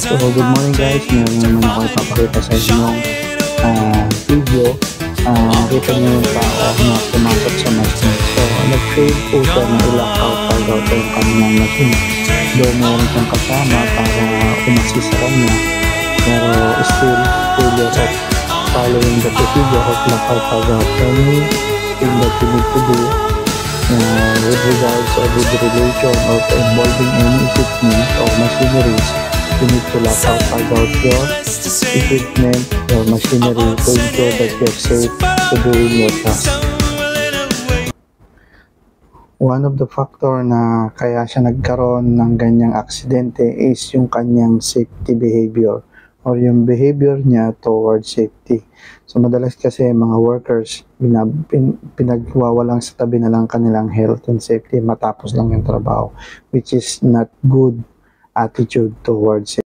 So good morning guys, meron naman ako ipapakita sa inyong video. Nakita niyo yung tao na pumasok sa machine. So nag-fail po siya na i-lockout tagout yung kanyang machine. Doon meron siyang kasama para umassist sa kanya. Pero still failure of following the procedure of lockout tagout. Any thing that you need to do with regards or with relation or involving any equipment or machineries, you need to lock out your equipment or machinery to ensure that you're safe to doing your task. One of the factor na kaya siya nagkaroon ng ganyang aksidente is yung kanyang safety behavior or yung behavior niya towards safety. So madalas kasi mga workers pinagwawalang sa tabi na lang kanilang health and safety matapos lang yung trabaho, which is not good attitude towards it.